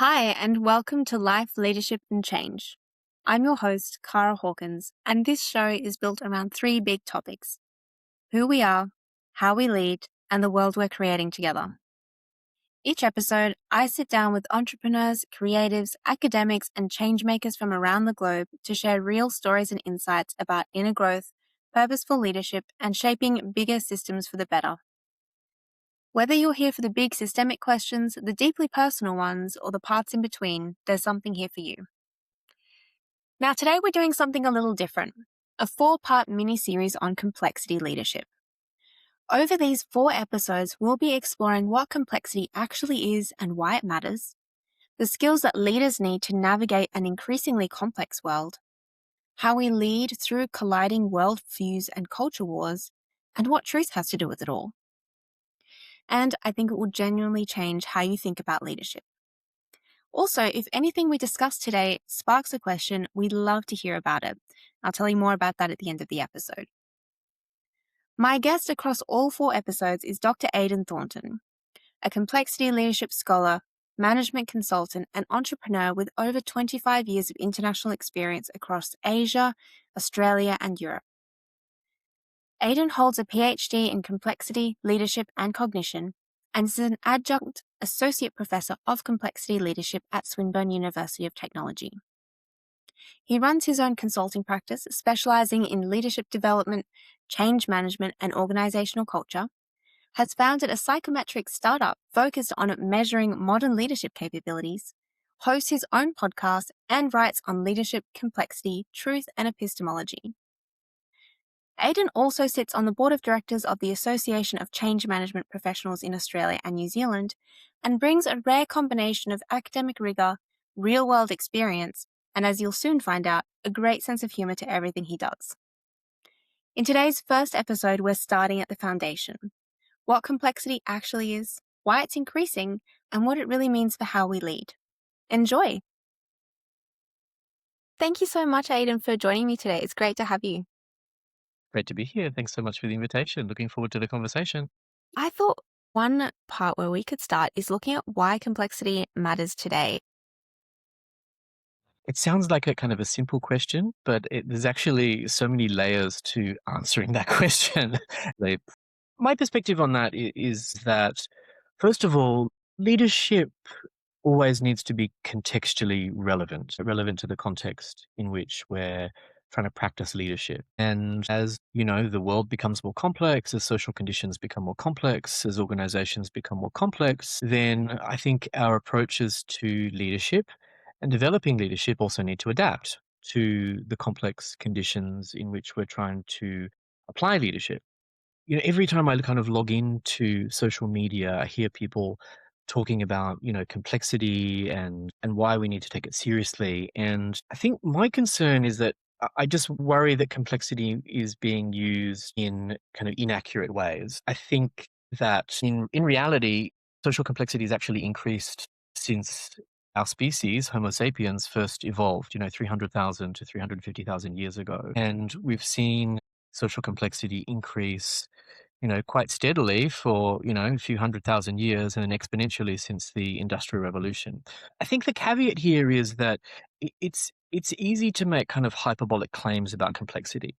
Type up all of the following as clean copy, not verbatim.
Hi, and welcome to Life, Leadership and Change. I'm your host, Cara Hawkins, and this show is built around three big topics: who we are, how we lead, and the world we're creating together. Each episode, I sit down with entrepreneurs, creatives, academics, and changemakers from around the globe to share real stories and insights about inner growth, purposeful leadership, and shaping bigger systems for the better. Whether you're here for the big systemic questions, the deeply personal ones, or the parts in between, there's something here for you. Now, today we're doing something a little different, a 4-part mini-series on complexity leadership. Over these 4 episodes, we'll be exploring what complexity actually is and why it matters, the skills that leaders need to navigate an increasingly complex world, how we lead through colliding worldviews and culture wars, and what truth has to do with it all. And I think it will genuinely change how you think about leadership. Also, if anything we discuss today sparks a question, we'd love to hear about it. I'll tell you more about that at the end of the episode. My guest across all 4 episodes is Dr. Aiden Thornton, a complexity leadership scholar, management consultant, and entrepreneur with over 25 years of international experience across Asia, Australia, and Europe. Aiden holds a PhD in complexity, leadership, and cognition, and is an adjunct associate professor of complexity leadership at Swinburne University of Technology. He runs his own consulting practice, specializing in leadership development, change management, and organizational culture, has founded a psychometric startup focused on measuring modern leadership capabilities, hosts his own podcast, and writes on leadership, complexity, truth, and epistemology. Aiden also sits on the board of directors of the Association of Change Management Professionals in Australia and New Zealand, and brings a rare combination of academic rigor, real-world experience, and as you'll soon find out, a great sense of humor to everything he does. In today's first episode, we're starting at the foundation: what complexity actually is, why it's increasing, and what it really means for how we lead. Enjoy! Thank you so much, Aiden, for joining me today. It's great to have you. Great to be here. Thanks so much for the invitation. Looking forward to the conversation. I thought one part where we could start is looking at why complexity matters today. It sounds like a kind of a simple question, but there's actually so many layers to answering that question. Like, my perspective on that is that, first of all, leadership always needs to be contextually relevant to the context in which we're trying to practice leadership. And as you know, the world becomes more complex, as social conditions become more complex, as organizations become more complex, then I think our approaches to leadership and developing leadership also need to adapt to the complex conditions in which we're trying to apply leadership. Every time I kind of log into social media, I hear people talking about, complexity and why we need to take it seriously. And I think my concern is that I just worry that complexity is being used in kind of inaccurate ways. I think that in reality, social complexity has actually increased since our species, Homo sapiens, first evolved, 300,000 to 350,000 years ago. And we've seen social complexity increase, quite steadily for, a few 100,000 years and then exponentially since the Industrial Revolution. I think the caveat here is that it's easy to make kind of hyperbolic claims about complexity.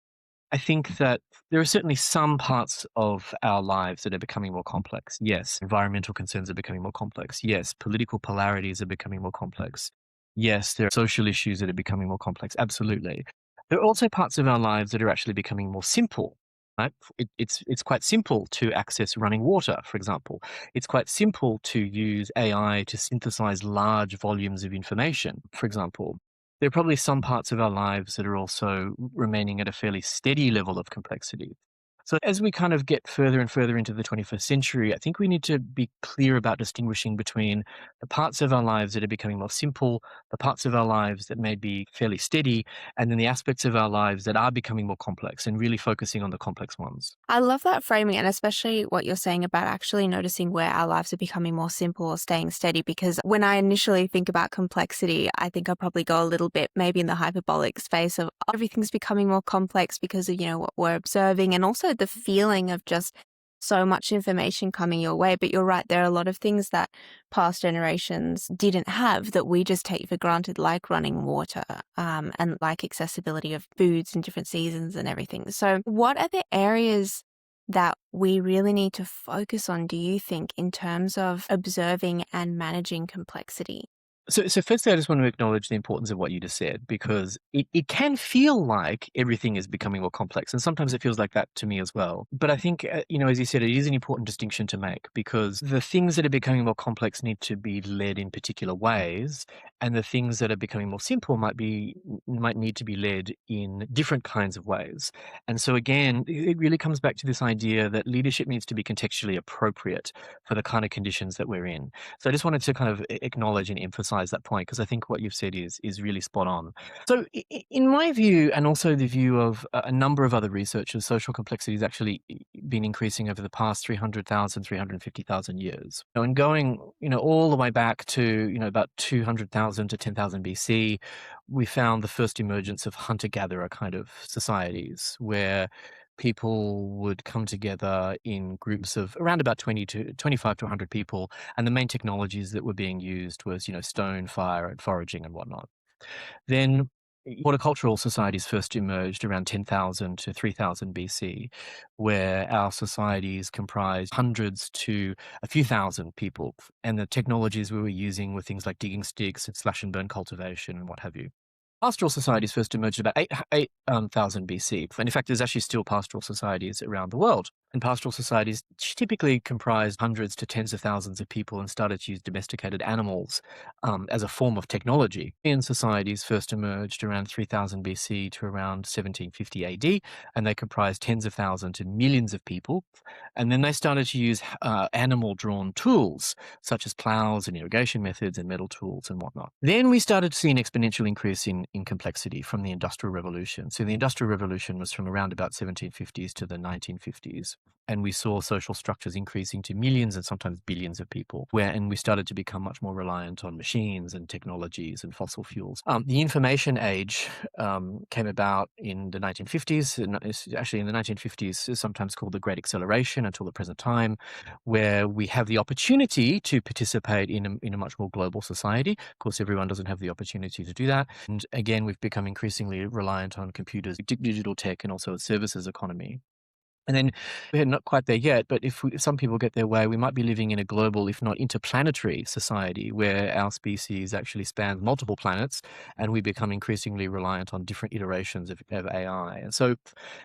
I think that there are certainly some parts of our lives that are becoming more complex. Yes, environmental concerns are becoming more complex. Yes, political polarities are becoming more complex. Yes, there are social issues that are becoming more complex. Absolutely. There are also parts of our lives that are actually becoming more simple. Right? It's quite simple to access running water, for example. It's quite simple to use AI to synthesize large volumes of information, for example. There are probably some parts of our lives that are also remaining at a fairly steady level of complexity. So as we kind of get further and further into the 21st century, I think we need to be clear about distinguishing between the parts of our lives that are becoming more simple, the parts of our lives that may be fairly steady, and then the aspects of our lives that are becoming more complex, and really focusing on the complex ones. I love that framing, and especially what you're saying about actually noticing where our lives are becoming more simple or staying steady, because when I initially think about complexity, I think I'll probably go a little bit maybe in the hyperbolic space of everything's becoming more complex because of, what we're observing, and also the feeling of just so much information coming your way. But you're right, there are a lot of things that past generations didn't have that we just take for granted, like running water, and like accessibility of foods in different seasons and everything. So what are the areas that we really need to focus on, do you think, in terms of observing and managing complexity? So firstly, I just want to acknowledge the importance of what you just said, because it can feel like everything is becoming more complex. And sometimes it feels like that to me as well. But I think, as you said, it is an important distinction to make, because the things that are becoming more complex need to be led in particular ways. And the things that are becoming more simple might need to be led in different kinds of ways. And so again, it really comes back to this idea that leadership needs to be contextually appropriate for the kind of conditions that we're in. So I just wanted to kind of acknowledge and emphasize that point, because I think what you've said is really spot on. So in my view, and also the view of a number of other researchers, social complexity has actually been increasing over the past 300,000, 350,000 years. And going, all the way back to, about 200,000 to 10,000 BC, we found the first emergence of hunter-gatherer kind of societies, where people would come together in groups of around about 20 to 25 to 100 people, and the main technologies that were being used was, stone, fire, and foraging and whatnot. Then horticultural societies first emerged around 10,000 to 3,000 BC, where our societies comprised hundreds to a few thousand people, and the technologies we were using were things like digging sticks and slash and burn cultivation and what have you. Pastoral societies first emerged about 8,000 BC. And in fact, there's actually still pastoral societies around the world. And pastoral societies typically comprised hundreds to tens of thousands of people and started to use domesticated animals as a form of technology. Indian societies first emerged around 3000 BC to around 1750 AD, and they comprised tens of thousands to millions of people. And then they started to use animal-drawn tools, such as plows and irrigation methods and metal tools and whatnot. Then we started to see an exponential increase in complexity from the Industrial Revolution. So the Industrial Revolution was from around about 1750s to the 1950s. And we saw social structures increasing to millions and sometimes billions of people, and we started to become much more reliant on machines and technologies and fossil fuels. The information age came about in the 1950s, and it's actually in the 1950s, is sometimes called the Great Acceleration until the present time, where we have the opportunity to participate in a much more global society. Of course, everyone doesn't have the opportunity to do that. And again, we've become increasingly reliant on computers, digital tech, and also a services economy. And then we're not quite there yet, but if some people get their way, we might be living in a global, if not interplanetary society, where our species actually spans multiple planets, and we become increasingly reliant on different iterations of AI. And so,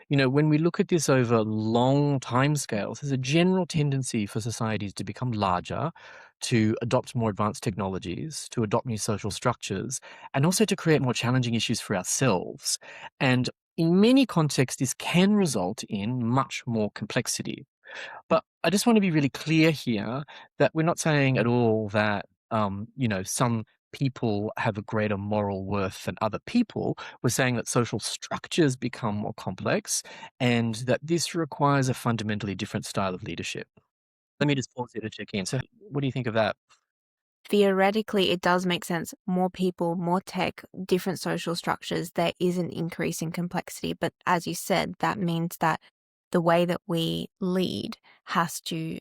when we look at this over long timescales, there's a general tendency for societies to become larger, to adopt more advanced technologies, to adopt new social structures, and also to create more challenging issues for ourselves. And in many contexts, this can result in much more complexity. But I just want to be really clear here that we're not saying at all that, some people have a greater moral worth than other people. We're saying that social structures become more complex and that this requires a fundamentally different style of leadership. Let me just pause here to check in. So what do you think of that? Theoretically, it does make sense. More people, more tech, different social structures, there is an increase in complexity. But as you said, that means that the way that we lead has to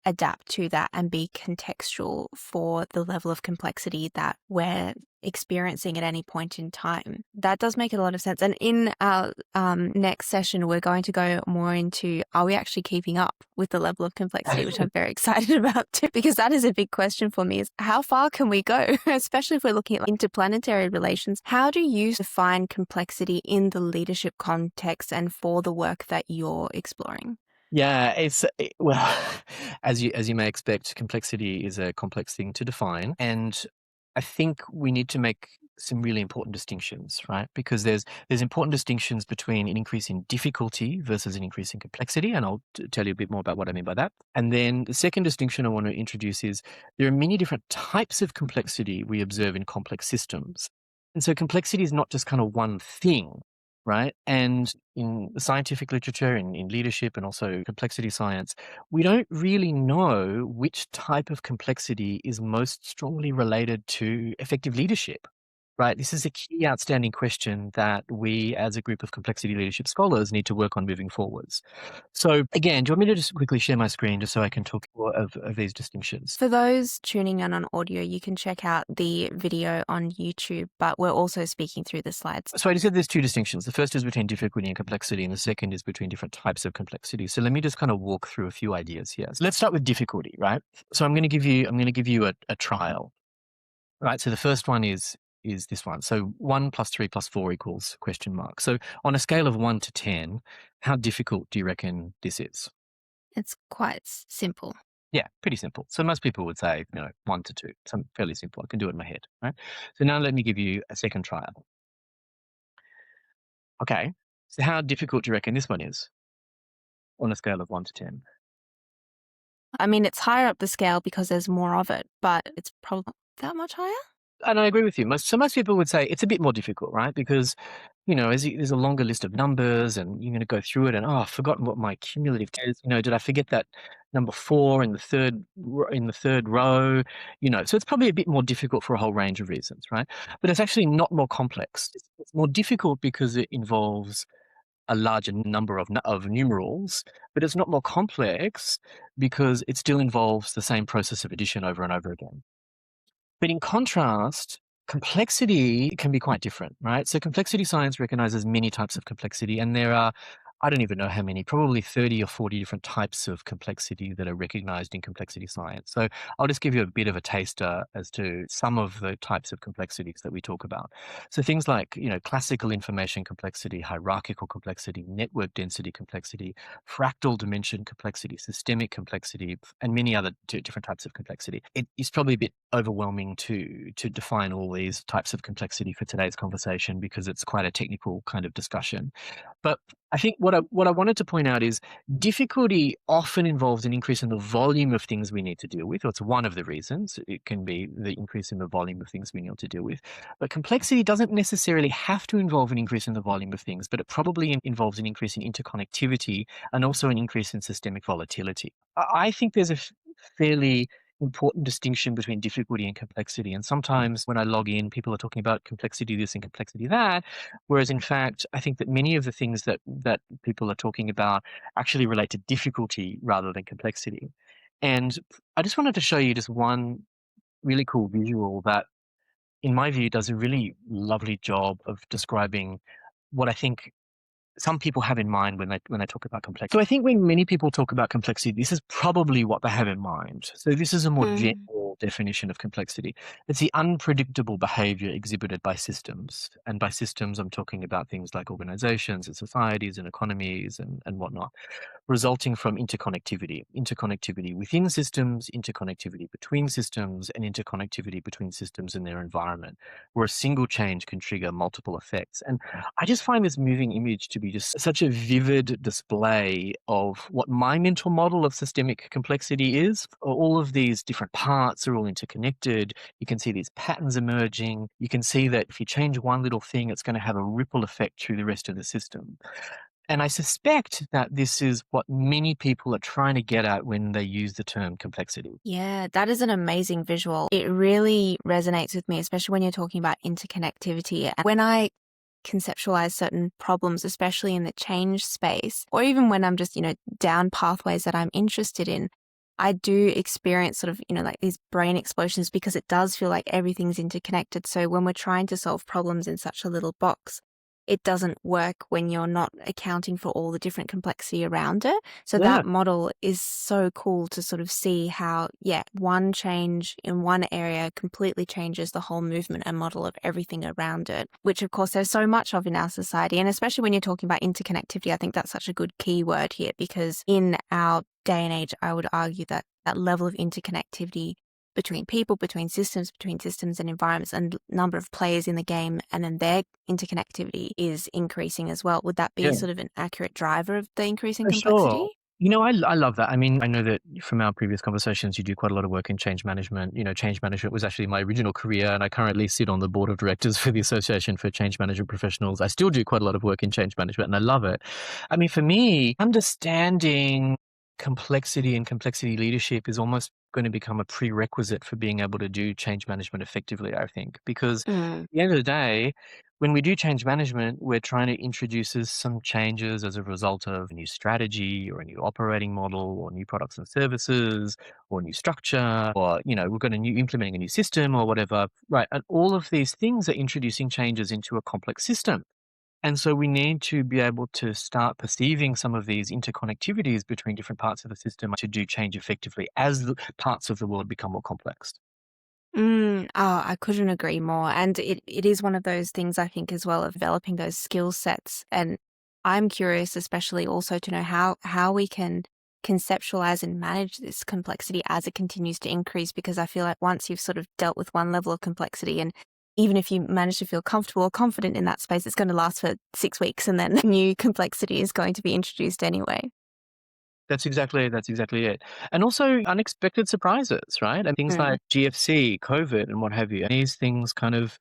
adapt to that and be contextual for the level of complexity that we're experiencing at any point in time. That does make a lot of sense. And in our next session, we're going to go more into, are we actually keeping up with the level of complexity, which I'm very excited about too, because that is a big question for me, is how far can we go, especially if we're looking at interplanetary relations. How do you define complexity in the leadership context and for the work that you're exploring? Yeah, well, as you may expect, complexity is a complex thing to define, and I think we need to make some really important distinctions, right? Because there's important distinctions between an increase in difficulty versus an increase in complexity, and I'll tell you a bit more about what I mean by that. And then the second distinction I want to introduce is there are many different types of complexity we observe in complex systems, and so complexity is not just kind of one thing. Right. And in the scientific literature, in leadership, and also complexity science, we don't really know which type of complexity is most strongly related to effective leadership. right? This is a key outstanding question that we as a group of complexity leadership scholars need to work on moving forwards. So again, do you want me to just quickly share my screen just so I can talk more of these distinctions? For those tuning in on audio, you can check out the video on YouTube, but we're also speaking through the slides. So I just said there's two distinctions. The first is between difficulty and complexity, and the second is between different types of complexity. So let me just kind of walk through a few ideas here. So let's start with difficulty, right? So I'm going to give you a trial, right? So the first one is this one. So 1 plus 3 plus 4 equals question mark. So on a scale of 1 to 10, how difficult do you reckon this is? It's quite simple. Yeah, pretty simple. So most people would say, 1 to 2. Something fairly simple. I can do it in my head, right? So now let me give you a second trial. Okay. So how difficult do you reckon this one is on a scale of 1 to 10? I mean, it's higher up the scale because there's more of it, but it's probably that much higher? And I agree with you. Most people would say it's a bit more difficult, right? Because, there's a longer list of numbers and you're going to go through it and, I've forgotten what my cumulative is. Did I forget that number 4 in the third row? So it's probably a bit more difficult for a whole range of reasons, right? But it's actually not more complex. It's more difficult because it involves a larger number of numerals, but it's not more complex because it still involves the same process of addition over and over again. But in contrast, complexity can be quite different, right? So complexity science recognizes many types of complexity, and there are, I don't even know how many, probably 30 or 40 different types of complexity that are recognized in complexity science. So I'll just give you a bit of a taster as to some of the types of complexities that we talk about. So things like, classical information complexity, hierarchical complexity, network density complexity, fractal dimension complexity, systemic complexity, and many other different types of complexity. It is probably a bit overwhelming to define all these types of complexity for today's conversation because it's quite a technical kind of discussion. But I think what I wanted to point out is difficulty often involves an increase in the volume of things we need to deal with. Or it's one of the reasons. It can be the increase in the volume of things we need to deal with. But complexity doesn't necessarily have to involve an increase in the volume of things, but it probably involves an increase in interconnectivity and also an increase in systemic volatility. I think there's a fairly important distinction between difficulty and complexity. And sometimes when I log in, people are talking about complexity this and complexity that, whereas in fact, I think that many of the things that people are talking about actually relate to difficulty rather than complexity. And I just wanted to show you just one really cool visual that, in my view, does a really lovely job of describing what I think some people have in mind when they talk about complexity. So I think when many people talk about complexity, this is probably what they have in mind. So this is a more general definition of complexity. It's the unpredictable behavior exhibited by systems. And by systems, I'm talking about things like organizations and societies and economies and whatnot, resulting from interconnectivity within systems, interconnectivity between systems, and interconnectivity between systems and their environment, where a single change can trigger multiple effects. And I just find this moving image to be just such a vivid display of what my mental model of systemic complexity is. All of these different parts are all interconnected. You can see these patterns emerging. You can see that if you change one little thing, it's going to have a ripple effect through the rest of the system. And I suspect that this is what many people are trying to get at when they use the term complexity. Yeah, that is an amazing visual. It really resonates with me, especially when you're talking about interconnectivity. And when I conceptualize certain problems, especially in the change space, or even when I'm just, down pathways that I'm interested in, I do experience sort of, like these brain explosions because it does feel like everything's interconnected. So when we're trying to solve problems in such a little box, it doesn't work when you're not accounting for all the different complexity around it. So that model is so cool to sort of see how, one change in one area completely changes the whole movement and model of everything around it, which of course there's so much of in our society. And especially when you're talking about interconnectivity, I think that's such a good key word here, because in our day and age, I would argue that that level of interconnectivity between people, between systems and environments, and number of players in the game, and then their interconnectivity is increasing as well. Would that be sort of an accurate driver of the increase in complexity? Sure. I love that. I mean, I know that from our previous conversations, you do quite a lot of work in change management. Change management was actually my original career, and I currently sit on the board of directors for the Association for Change Management Professionals. I still do quite a lot of work in change management, and I love it. I mean, for me, understanding complexity and complexity leadership is almost going to become a prerequisite for being able to do change management effectively, I think. Because Mm. at the end of the day, when we do change management, we're trying to introduce some changes as a result of a new strategy or a new operating model or new products and services or new structure or, we've got implementing a new system or whatever. Right. And all of these things are introducing changes into a complex system. And so we need to be able to start perceiving some of these interconnectivities between different parts of the system to do change effectively as the parts of the world become more complex. Oh, I couldn't agree more. And it is one of those things I think as well of developing those skill sets. And I'm curious, especially also to know how we can conceptualize and manage this complexity as it continues to increase, because I feel like once you've sort of dealt with one level of complexity, and even if you manage to feel comfortable or confident in that space, it's going to last for 6 weeks and then new complexity is going to be introduced anyway. That's exactly it. And also unexpected surprises, right? And things Mm. like GFC, COVID, and what have you. These things kind of,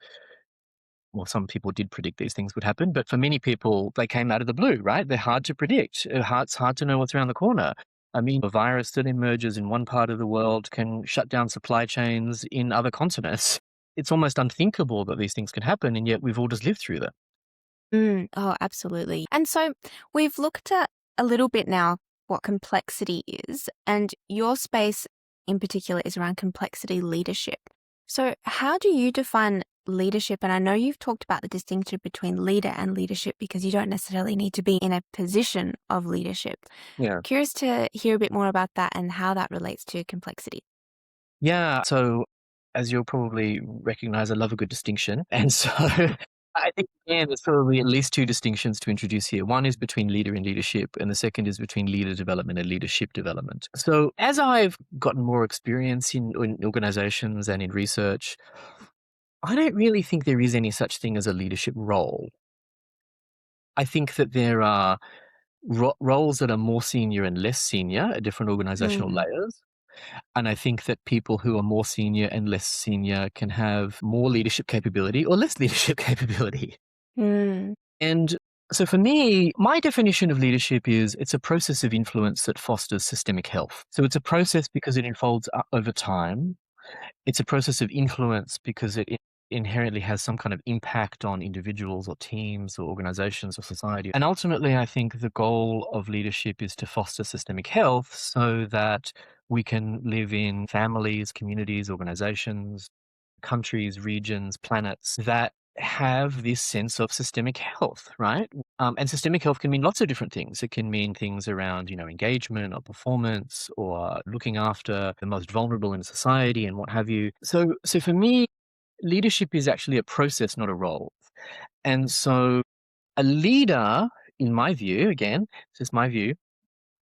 well, some people did predict these things would happen, but for many people, they came out of the blue, right? They're hard to predict. It's hard to know what's around the corner. I mean, a virus that emerges in one part of the world can shut down supply chains in other continents. It's almost unthinkable that these things can happen, and yet we've all just lived through them. Oh, absolutely. And so we've looked at a little bit now what complexity is, and your space in particular is around complexity leadership. So, how do you define leadership? And I know you've talked about the distinction between leader and leadership because you don't necessarily need to be in a position of leadership. Yeah. Curious to hear a bit more about that and how that relates to complexity. Yeah. So, as you'll probably recognize, I love a good distinction. And so I think, again, there's probably at least two distinctions to introduce here. One is between leader and leadership, and the second is between leader development and leadership development. So, as I've gotten more experience in organizations and in research, I don't really think there is any such thing as a leadership role. I think that there are roles that are more senior and less senior at different organizational Mm. layers. And I think that people who are more senior and less senior can have more leadership capability or less leadership capability. Mm. And so for me, my definition of leadership is it's a process of influence that fosters systemic health. So it's a process because it unfolds over time. It's a process of influence because it inherently has some kind of impact on individuals or teams or organizations or society. And ultimately, I think the goal of leadership is to foster systemic health so that we can live in families, communities, organizations, countries, regions, planets that have this sense of systemic health, right? And systemic health can mean lots of different things. It can mean things around, engagement or performance or looking after the most vulnerable in society and what have you. So for me, leadership is actually a process, not a role. And so a leader, in my view, again, it's just my view,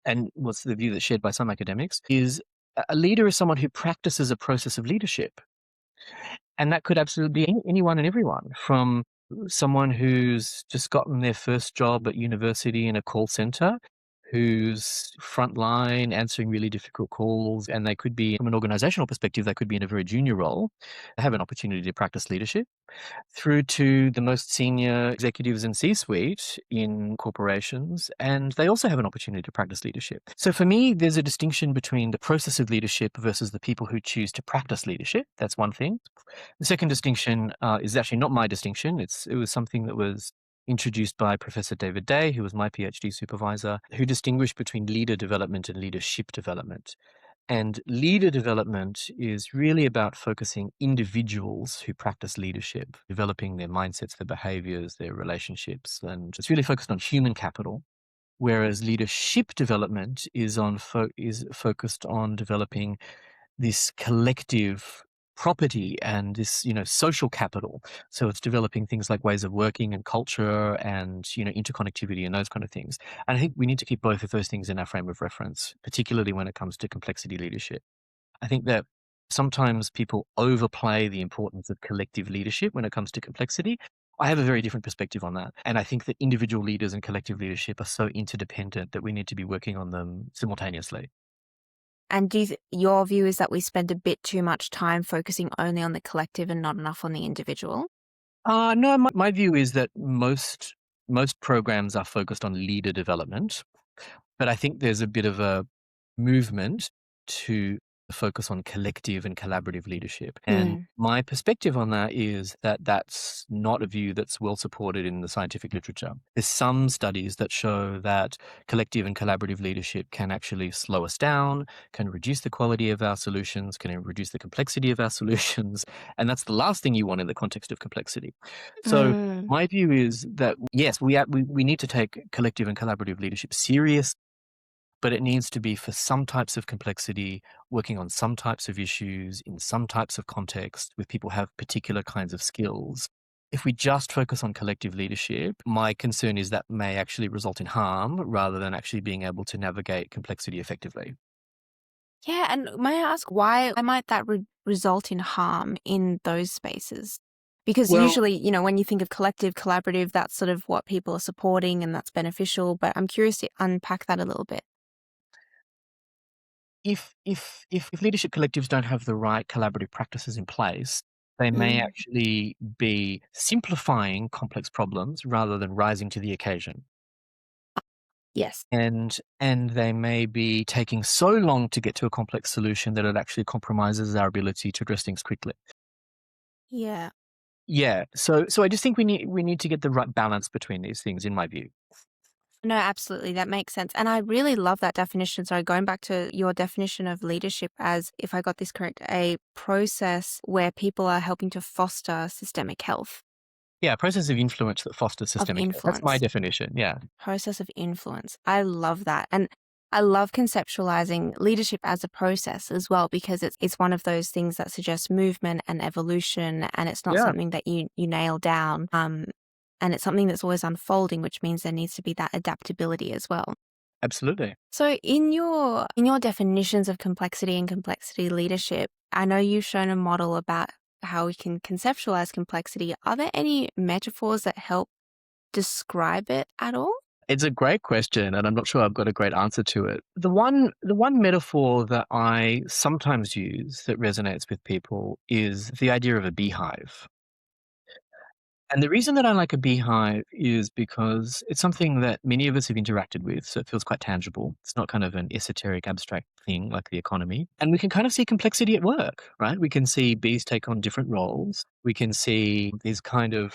and what's the view that's shared by some academics, is a leader is someone who practices a process of leadership. And that could absolutely be anyone and everyone, from someone who's just gotten their first job at university in a call center, who's frontline answering really difficult calls, and they could be, from an organizational perspective, they could be in a very junior role, they have an opportunity to practice leadership, through to the most senior executives in C-suite in corporations, and they also have an opportunity to practice leadership. So for me, there's a distinction between the process of leadership versus the people who choose to practice leadership. That's one thing. The second distinction is actually not my distinction. It was something that was introduced by Professor David Day, who was my PhD supervisor, who distinguished between leader development and leadership development. And leader development is really about focusing individuals who practice leadership, developing their mindsets, their behaviors, their relationships, and it's really focused on human capital. Whereas leadership development is focused on developing this collective property and this social capital. So it's developing things like ways of working and culture and interconnectivity and those kind of things. And I think we need to keep both of those things in our frame of reference, particularly when it comes to complexity leadership. I think that sometimes people overplay the importance of collective leadership when it comes to complexity. I have a very different perspective on that. And I think that individual leaders and collective leadership are so interdependent that we need to be working on them simultaneously. And your view is that we spend a bit too much time focusing only on the collective and not enough on the individual? No, my view is that most programs are focused on leader development, but I think there's a bit of a movement to focus on collective and collaborative leadership. And Mm. my perspective on that is that that's not a view that's well supported in the scientific literature. There's some studies that show that collective and collaborative leadership can actually slow us down, can reduce the quality of our solutions, can reduce the complexity of our solutions. And that's the last thing you want in the context of complexity. So Mm. my view is that yes, we need to take collective and collaborative leadership serious, but it needs to be for some types of complexity, working on some types of issues in some types of context with people who have particular kinds of skills. If we just focus on collective leadership, my concern is that may actually result in harm rather than actually being able to navigate complexity effectively. Yeah, and may I ask why might that result in harm in those spaces? Because Well, usually, when you think of collective, collaborative, that's sort of what people are supporting and that's beneficial. But I'm curious to unpack that a little bit. if leadership collectives don't have the right collaborative practices in place, they may Mm. actually be simplifying complex problems rather than rising to the occasion. Yes. And they may be taking so long to get to a complex solution that it actually compromises our ability to address things quickly. Yeah. Yeah, so I just think we need to get the right balance between these things, in my view. No, absolutely. That makes sense. And I really love that definition. Sorry, going back to your definition of leadership as, if I got this correct, a process where people are helping to foster systemic health Yeah, process of influence that fosters of systemic health. That's my influence. definition. Yeah, Process of influence. I love that. And I love conceptualizing leadership as a process as well, because it's one of those things that suggests movement and evolution, and it's not yeah, something that you nail down. And it's something that's always unfolding, which means there needs to be that adaptability as well. absolutely. So in your definitions of complexity and complexity leadership, I know you've shown a model about how we can conceptualize complexity. Are there any metaphors that help describe it at all? It's a great question, and I'm not sure I've got a great answer to it. The one metaphor that I sometimes use that resonates with people is the idea of a beehive. And the reason that I like a beehive is because it's something that many of us have interacted with, so it feels quite tangible. It's not kind of an esoteric, abstract thing like the economy. And we can kind of see complexity at work, right? We can see bees take on different roles. We can see these kind of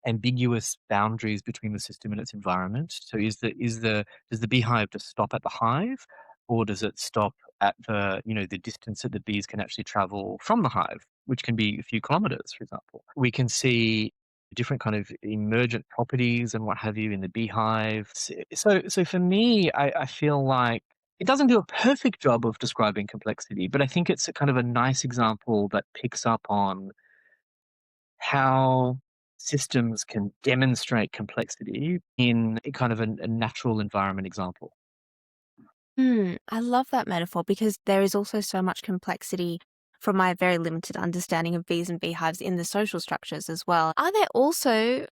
ambiguous boundaries between the system and its environment. So does the beehive just stop at the hive, or does it stop at the distance that the bees can actually travel from the hive, which can be a few kilometers, for example. We can see different kind of emergent properties and what have you in the beehive. So for me, I feel like it doesn't do a perfect job of describing complexity, but I think it's a kind of a nice example that picks up on how systems can demonstrate complexity in a kind of a natural environment example. I love that metaphor because there is also so much complexity from my very limited understanding of bees and beehives in the social structures as well. Are there also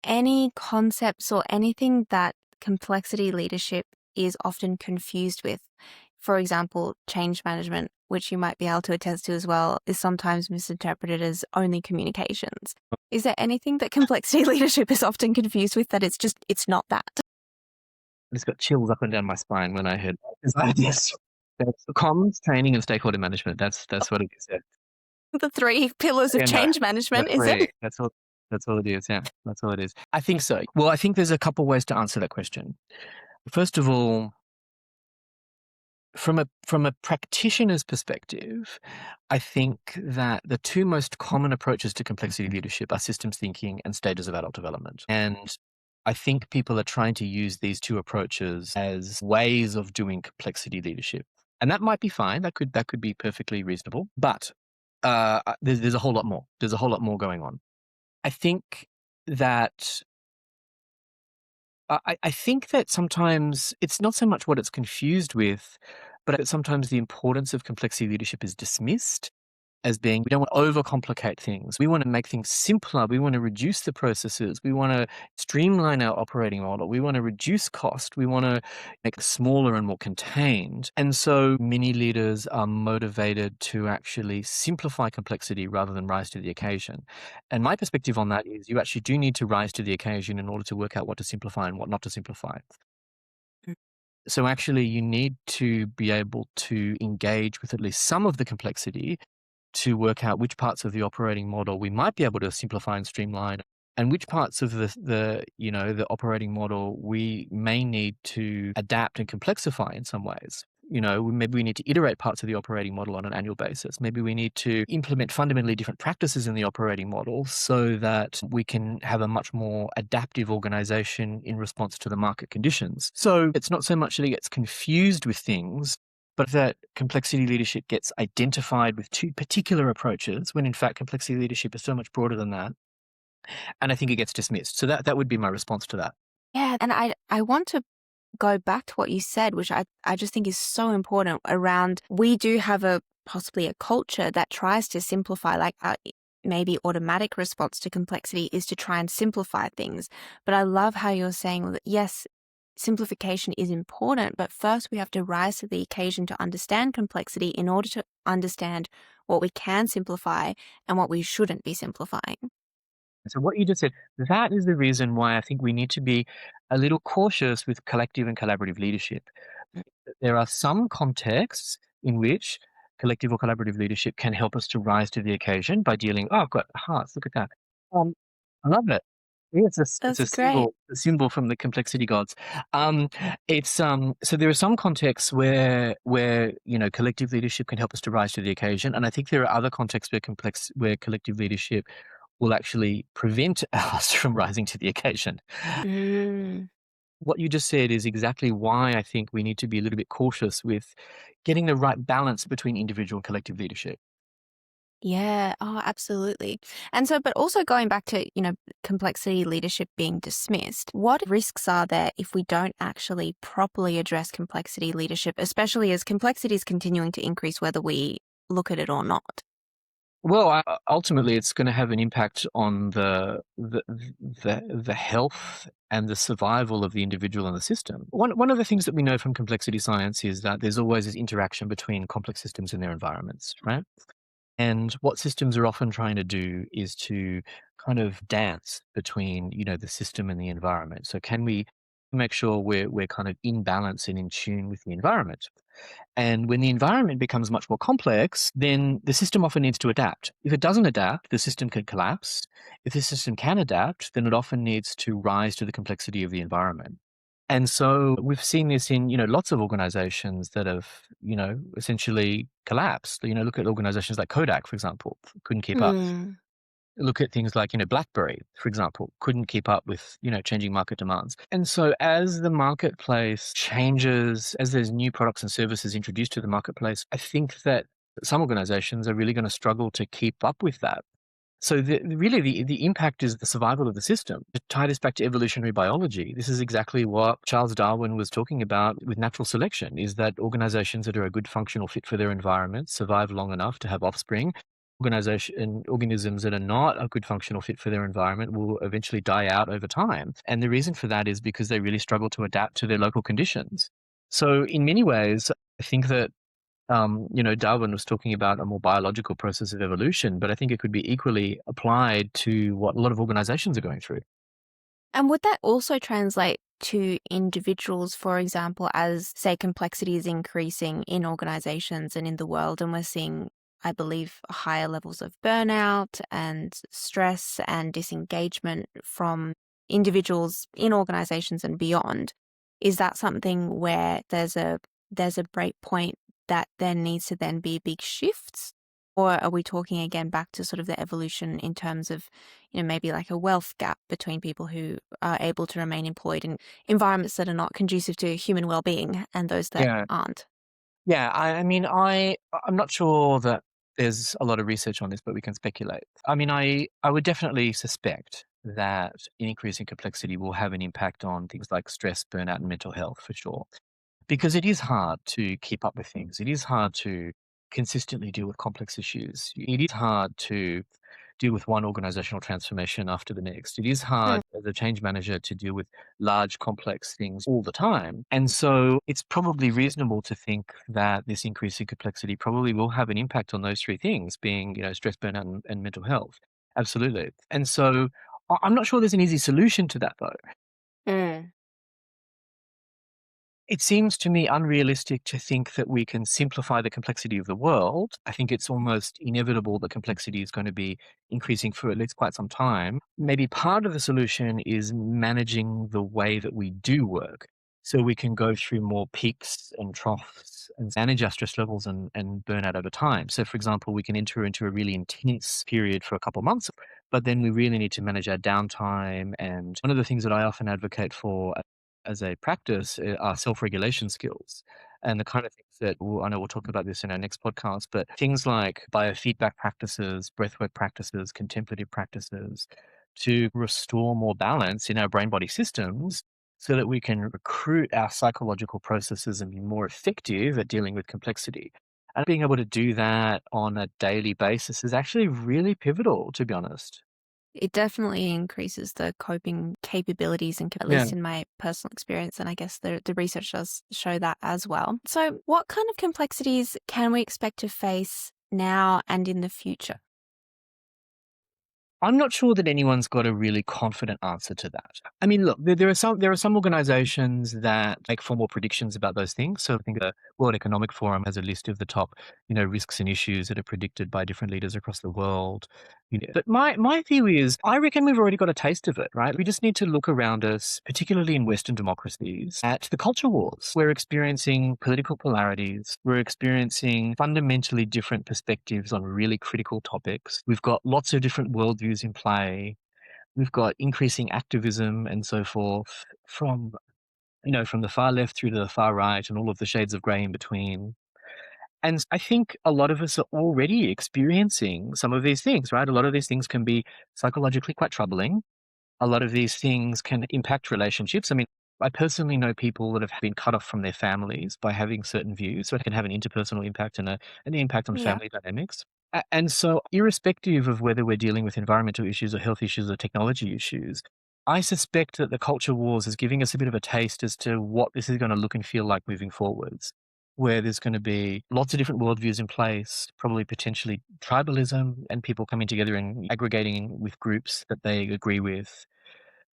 any concepts or anything that complexity leadership is often confused with? For example, change management, which you might be able to attest to as well, is sometimes misinterpreted as only communications. Is there anything that complexity leadership is often confused with that it's not that? I just got chills up and down my spine when I heard that. It's like, yes, that's comms, training, and stakeholder management. That's what it is. Yeah, The three pillars of yeah, no, change the management, is it? three. That's all. That's all it is. Yeah, that's all it is. I think so. Well, I think there's a couple ways to answer that question. First of all, from a practitioner's perspective, I think that the two most common approaches to complexity leadership are systems thinking and stages of adult development. And I think people are trying to use these two approaches as ways of doing complexity leadership. And that might be fine. That could be perfectly reasonable. But there's a whole lot more. There's a whole lot more going on. I think that I think that sometimes it's not so much what it's confused with, but sometimes the importance of complexity leadership is dismissed as being we don't want to overcomplicate things. We want to make things simpler. We want to reduce the processes. We want to streamline our operating model. We want to reduce cost. We want to make it smaller and more contained. And so many leaders are motivated to actually simplify complexity rather than rise to the occasion. And my perspective on that is you actually do need to rise to the occasion in order to work out what to simplify and what not to simplify. So actually, you need to be able to engage with at least some of the complexity to work out which parts of the operating model we might be able to simplify and streamline, and which parts of the operating model we may need to adapt and complexify in some ways. Maybe we need to iterate parts of the operating model on an annual basis. Maybe we need to implement fundamentally different practices in the operating model so that we can have a much more adaptive organization in response to the market conditions. So it's not so much that it gets confused with things, but that complexity leadership gets identified with two particular approaches, when in fact complexity leadership is so much broader than that. And I think it gets dismissed. So that would be my response to that. Yeah, and I want to go back to what you said, which I just think is so important around we do have possibly a culture that tries to simplify, like maybe automatic response to complexity is to try and simplify things. But I love how you're saying that, yes, simplification is important, but first we have to rise to the occasion to understand complexity in order to understand what we can simplify and what we shouldn't be simplifying. So what you just said, that is the reason why I think we need to be a little cautious with collective and collaborative leadership. There are some contexts in which collective or collaborative leadership can help us to rise to the occasion by dealing. Oh, I've got hearts. Look at that. Um, I love it. Yeah, it's That's great. a symbol from the complexity gods. Um, so there are some contexts where collective leadership can help us to rise to the occasion, and I think there are other contexts where collective leadership will actually prevent us from rising to the occasion. Mm. What you just said is exactly why I think we need to be a little bit cautious with getting the right balance between individual and collective leadership. Yeah, oh, absolutely. And so, but also going back to, complexity leadership being dismissed, what risks are there if we don't actually properly address complexity leadership, especially as complexity is continuing to increase, whether we look at it or not? Well, ultimately, it's going to have an impact on the health and the survival of the individual and the system. One of the things that we know from complexity science is that there's always this interaction between complex systems and their environments, right? And what systems are often trying to do is to kind of dance between, the system and the environment. So can we make sure we're kind of in balance and in tune with the environment? And when the environment becomes much more complex, then the system often needs to adapt. If it doesn't adapt, the system can collapse. If the system can adapt, then it often needs to rise to the complexity of the environment. And so we've seen this in, lots of organizations that have, essentially collapsed. Look at organizations like Kodak, for example, couldn't keep up. Mm. Look at things like, BlackBerry, for example, couldn't keep up with, changing market demands. And so as the marketplace changes, as there's new products and services introduced to the marketplace, I think that some organizations are really going to struggle to keep up with that. So really the impact is the survival of the system. To tie this back to evolutionary biology, this is exactly what Charles Darwin was talking about with natural selection, is that organizations that are a good functional fit for their environment survive long enough to have offspring. Organisms that are not a good functional fit for their environment will eventually die out over time. And the reason for that is because they really struggle to adapt to their local conditions. So in many ways, I think that Darwin was talking about a more biological process of evolution, but I think it could be equally applied to what a lot of organizations are going through. And would that also translate to individuals, for example, as, say, complexity is increasing in organizations and in the world, and we're seeing, I believe, higher levels of burnout and stress and disengagement from individuals in organizations and beyond? Is that something where there's a break point that there needs to then be big shifts? Or are we talking again back to sort of the evolution in terms of, maybe like a wealth gap between people who are able to remain employed in environments that are not conducive to human well-being and those that Yeah. aren't? Yeah, I mean, I'm not sure that there's a lot of research on this, but we can speculate. I mean, I would definitely suspect that an increase in complexity will have an impact on things like stress, burnout, and mental health for sure. Because it is hard to keep up with things. It is hard to consistently deal with complex issues. It is hard to deal with one organizational transformation after the next. It is Mm. hard as a change manager to deal with large, complex things all the time. And so it's probably reasonable to think that this increase in complexity probably will have an impact on those three things, being, stress, burnout, and mental health. Absolutely. And so I'm not sure there's an easy solution to that, though. Mm. It seems to me unrealistic to think that we can simplify the complexity of the world. I think it's almost inevitable that complexity is going to be increasing for at least quite some time. Maybe part of the solution is managing the way that we do work so we can go through more peaks and troughs and manage our stress levels and burnout over time. So, for example, we can enter into a really intense period for a couple of months, but then we really need to manage our downtime. And one of the things that I often advocate for as a practice are self-regulation skills and the kind of things that I know we'll talk about this in our next podcast, but things like biofeedback practices, breathwork practices, contemplative practices to restore more balance in our brain body systems so that we can recruit our psychological processes and be more effective at dealing with complexity. And being able to do that on a daily basis is actually really pivotal, to be honest. It definitely increases the coping capabilities and at Yeah. least in my personal experience, and I guess the research does show that as well. So, what kind of complexities can we expect to face now and in the future? I'm not sure that anyone's got a really confident answer to that. I mean, look, there are some organizations that make formal predictions about those things. So I think the World Economic Forum has a list of the top, risks and issues that are predicted by different leaders across the world. But my view is, I reckon we've already got a taste of it, right? We just need to look around us, particularly in Western democracies, at the culture wars. We're experiencing political polarities. We're experiencing fundamentally different perspectives on really critical topics. We've got lots of different worldviews in play. We've got increasing activism and so forth from the far left through to the far right and all of the shades of grey in between. And I think a lot of us are already experiencing some of these things, right? A lot of these things can be psychologically quite troubling. A lot of these things can impact relationships. I mean, I personally know people that have been cut off from their families by having certain views, so it can have an interpersonal impact and an impact on Yeah. family dynamics. And so, irrespective of whether we're dealing with environmental issues or health issues or technology issues, I suspect that the culture wars is giving us a bit of a taste as to what this is going to look and feel like moving forwards, where there's going to be lots of different worldviews in place, probably potentially tribalism and people coming together and aggregating with groups that they agree with.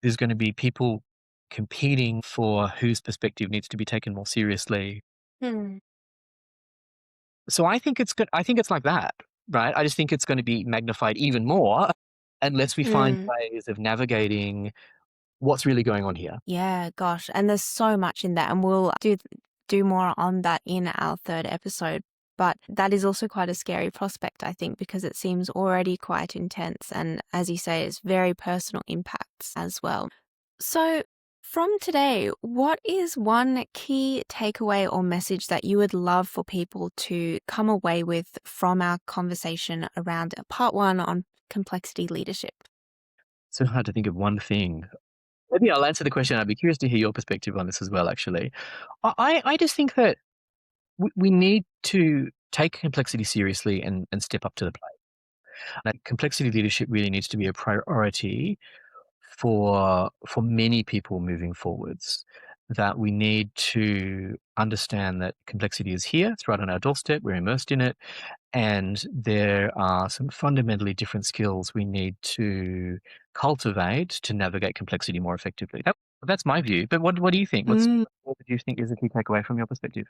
There's going to be people competing for whose perspective needs to be taken more seriously. Hmm. So I think it's good. I think it's like that, right? I just think it's going to be magnified even more unless we find Mm. ways of navigating what's really going on here. Yeah, gosh. And there's so much in that. And we'll do more on that in our third episode. But that is also quite a scary prospect, I think, because it seems already quite intense. And as you say, it's very personal impacts as well. So, from today, what is one key takeaway or message that you would love for people to come away with from our conversation around part one on complexity leadership? So hard to think of one thing. Maybe I'll answer the question. I'd be curious to hear your perspective on this as well, actually. I just think that we need to take complexity seriously and step up to the plate. Like, complexity leadership really needs to be a priority for many people moving forwards. That we need to understand that complexity is here, it's right on our doorstep, we're immersed in it, and there are some fundamentally different skills we need to cultivate to navigate complexity more effectively. That's my view. But what do you think? What do you think is a key takeaway from your perspective?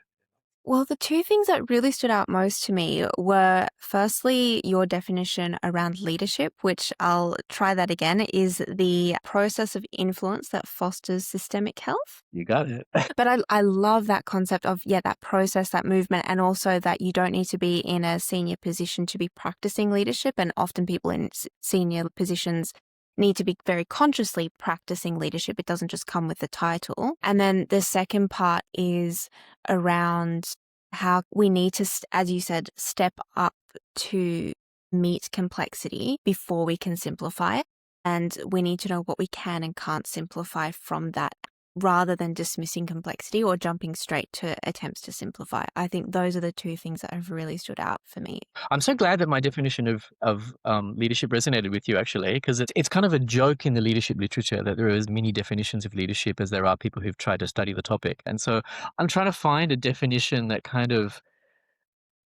Well, the two things that really stood out most to me were firstly, your definition around leadership, which I'll try that again, is the process of influence that fosters systemic health. You got it. But I love that concept of, yeah, that process, that movement, and also that you don't need to be in a senior position to be practicing leadership. And often people in senior positions need to be very consciously practicing leadership. It doesn't just come with the title. And then the second part is around how we need to, as you said, step up to meet complexity before we can simplify it. And we need to know what we can and can't simplify from that rather than dismissing complexity or jumping straight to attempts to simplify. I think those are the two things that have really stood out for me. I'm so glad that my definition of leadership resonated with you, actually, because it's kind of a joke in the leadership literature that there are as many definitions of leadership as there are people who've tried to study the topic. And so I'm trying to find a definition that kind of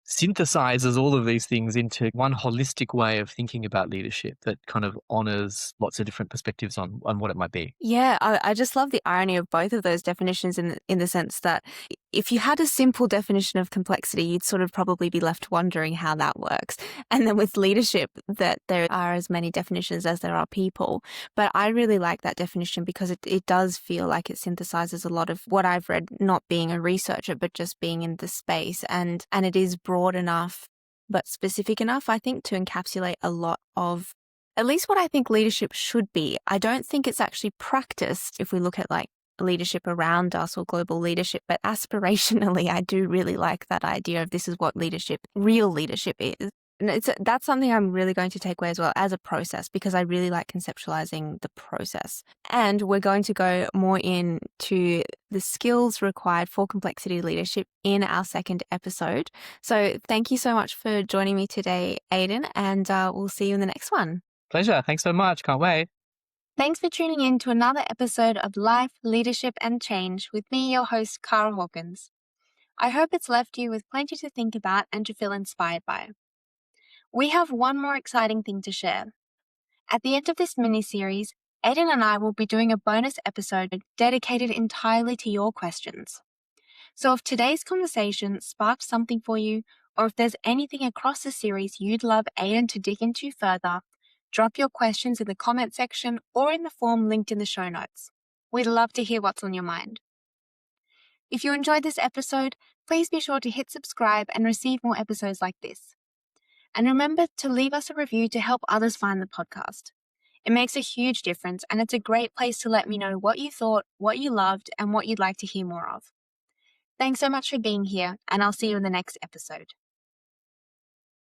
synthesizes all of these things into one holistic way of thinking about leadership that kind of honors lots of different perspectives on what it might be. Yeah, I just love the irony of both of those definitions in the sense that if you had a simple definition of complexity, you'd sort of probably be left wondering how that works. And then with leadership, that there are as many definitions as there are people. But I really like that definition because it does feel like it synthesizes a lot of what I've read, not being a researcher, but just being in the space. And it is broad enough, but specific enough, I think, to encapsulate a lot of at least what I think leadership should be. I don't think it's actually practiced if we look at like leadership around us or global leadership, but aspirationally, I do really like that idea of this is what leadership, real leadership is. And that's something I'm really going to take away as well as a process because I really like conceptualizing the process. And we're going to go more into the skills required for complexity leadership in our second episode. So thank you so much for joining me today, Aiden, and we'll see you in the next one. Pleasure. Thanks so much. Can't wait. Thanks for tuning in to another episode of Life, Leadership and Change with me, your host, Cara Hawkins. I hope it's left you with plenty to think about and to feel inspired by. We have one more exciting thing to share. At the end of this mini-series, Aiden and I will be doing a bonus episode dedicated entirely to your questions. So if today's conversation sparked something for you, or if there's anything across the series you'd love Aiden to dig into further, drop your questions in the comment section or in the form linked in the show notes. We'd love to hear what's on your mind. If you enjoyed this episode, please be sure to hit subscribe and receive more episodes like this. And remember to leave us a review to help others find the podcast. It makes a huge difference and it's a great place to let me know what you thought, what you loved, and what you'd like to hear more of. Thanks so much for being here, and I'll see you in the next episode.